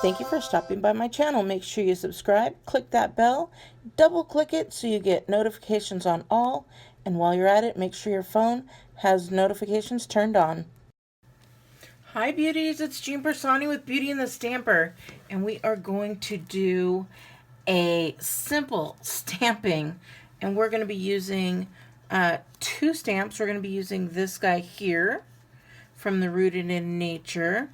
Thank you for stopping by my channel. Make sure you subscribe, click that bell, double click it so you get notifications on all, and while you're at it, make sure your phone has notifications turned on. Hi beauties, it's Jean Piersanti with Beauty and the Stamper, and we are going to do a simple stamping, and we're going to be using two stamps. We're going to be using this guy here from the Rooted in Nature,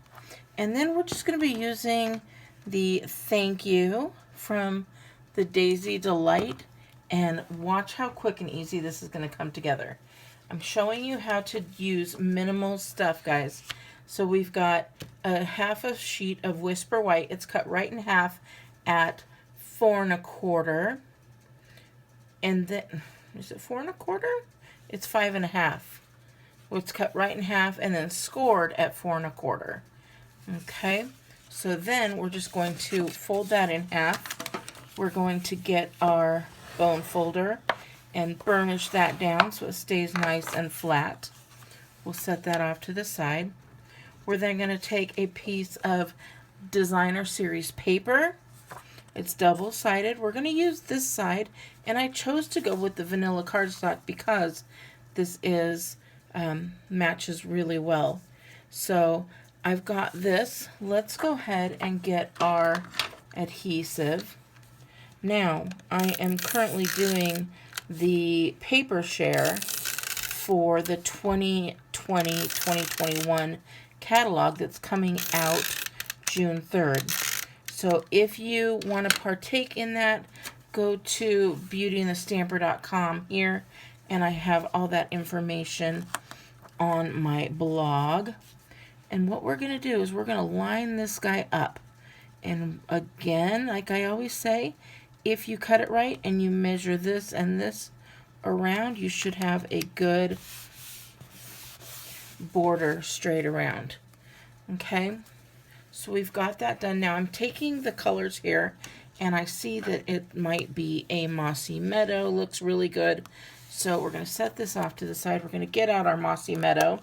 and then we're just going to be using the Thank You from the Daisy Delight, and watch how quick and easy this is going to come together. I'm showing you how to use minimal stuff, guys. So we've got a half a sheet of Whisper White. It's cut right in half at 4 1/4. And then, is it 4 1/4? It's 5 1/2. Well, it's cut right in half and then scored at 4 1/4. Okay, so then we're just going to fold that in half. We're going to get our bone folder and burnish that down so it stays nice and flat. We'll set that off to the side. We're then going to take a piece of Designer Series paper. It's double-sided. We're going to use this side, and I chose to go with the vanilla cardstock because this is matches really well. So I've got this. Let's go ahead and get our adhesive. Now, I am currently doing the paper share for the 2020-2021 catalog that's coming out June 3rd. So if you want to partake in that, go to beautyandthestamper.com here, and I have all that information on my blog. And what we're going to do is we're going to line this guy up. And again, like I always say, if you cut it right and you measure this and this around, you should have a good border straight around. Okay, so we've got that done. Now I'm taking the colors here, and I see that it might be a mossy meadow. Looks really good. So we're going to set this off to the side. We're going to get out our mossy meadow.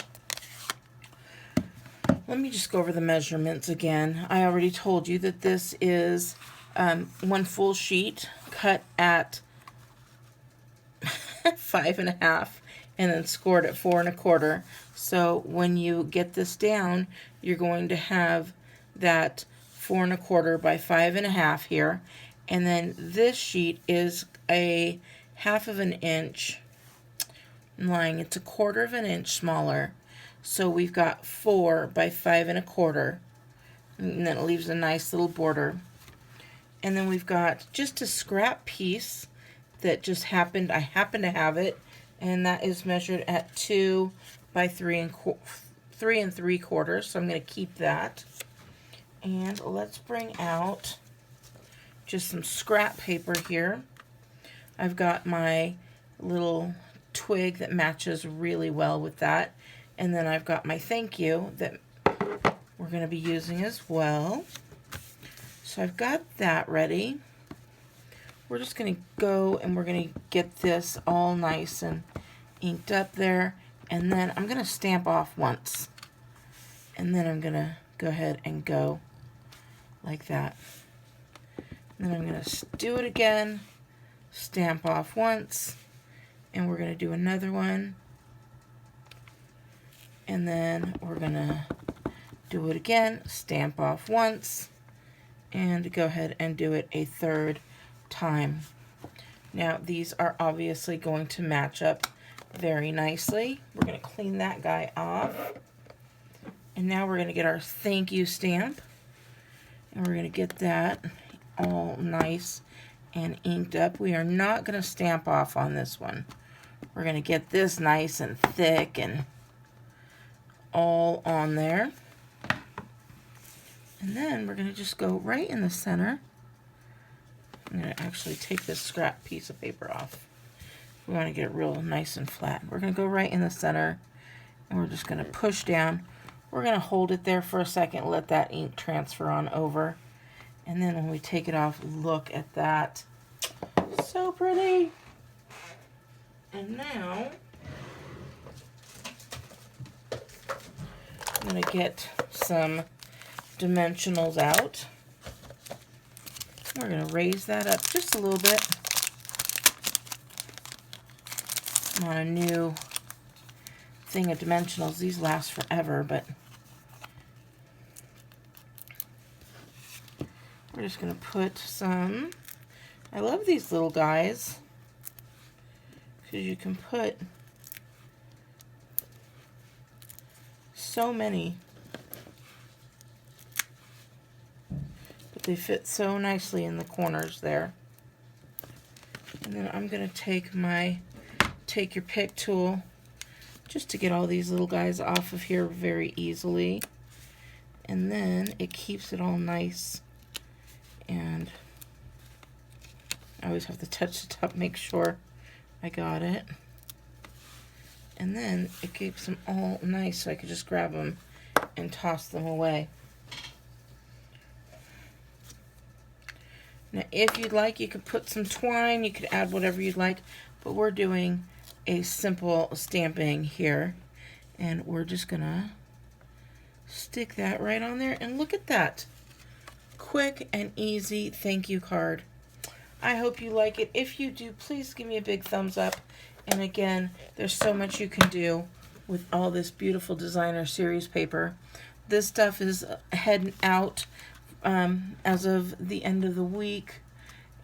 Let me just go over the measurements again. I already told you that this is one full sheet cut at 5 1/2 and then scored at 4 1/4. So when you get this down, you're going to have that 4 1/4 by 5 1/2 here. And then this sheet is a 1/2 of an inch. I'm lying, it's a 1/4 of an inch smaller. So we've got 4 by 5 1/4. And then it leaves a nice little border. And then we've got just a scrap piece that just happened, I happen to have it, and that is measured at 2 by 3 3/3. So I'm going to keep that. And let's bring out just some scrap paper here. I've got my little twig that matches really well with that. And then I've got my thank you that we're going to be using as well. So I've got that ready. We're just going to go and we're going to get this all nice and inked up there. And then I'm going to stamp off once. And then I'm going to go ahead and go like that. And then I'm going to do it again, stamp off once, and we're going to do another one. And then we're going to do it again, stamp off once, and go ahead and do it a third time. Now these are obviously going to match up very nicely. We're going to clean that guy off. And now we're going to get our thank you stamp. And we're going to get that all nice and inked up. We are not going to stamp off on this one. We're going to get this nice and thick and all on there. And then we're going to just go right in the center. I'm going to actually take this scrap piece of paper off. We want to get it real nice and flat. We're going to go right in the center, and we're just going to push down. We're going to hold it there for a second, let that ink transfer on over. And then when we take it off, look at that. So pretty. And now, I'm going to get some dimensionals out. We're going to raise that up just a little bit. I'm on a new thing of dimensionals. These last forever, but we're just going to put some, I love these little guys, because you can put so many, but they fit so nicely in the corners there. And then I'm going to take my take your pick tool just to get all these little guys off of here very easily. And then it keeps it all nice. And I always have to touch the top, make sure I got it. And then it keeps them all nice, so I could just grab them and toss them away. Now, if you'd like, you could put some twine, you could add whatever you'd like, but we're doing a simple stamping here. And we're just gonna stick that right on there, and look at that. Quick and easy thank you card. I hope you like it. If you do, please give me a big thumbs up. And again, there's so much you can do with all this beautiful designer series paper. This stuff is heading out as of the end of the week.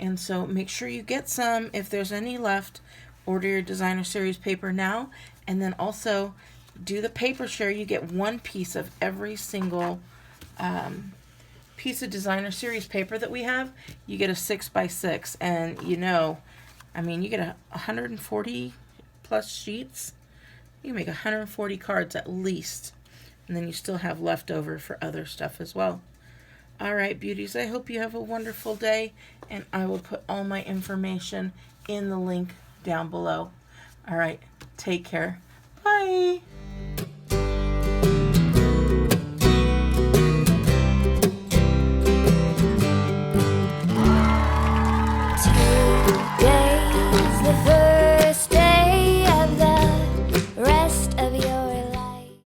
And so make sure you get some. If there's any left, order your designer series paper now. And then also do the paper share. You get one piece of every single piece of designer series paper that we have. You get a 6x6, and you know, I mean, you get 140 plus sheets. You can make 140 cards at least, and then you still have leftover for other stuff as well. All right, beauties, I hope you have a wonderful day, and I will put all my information in the link down below. All right, take care. Bye. Take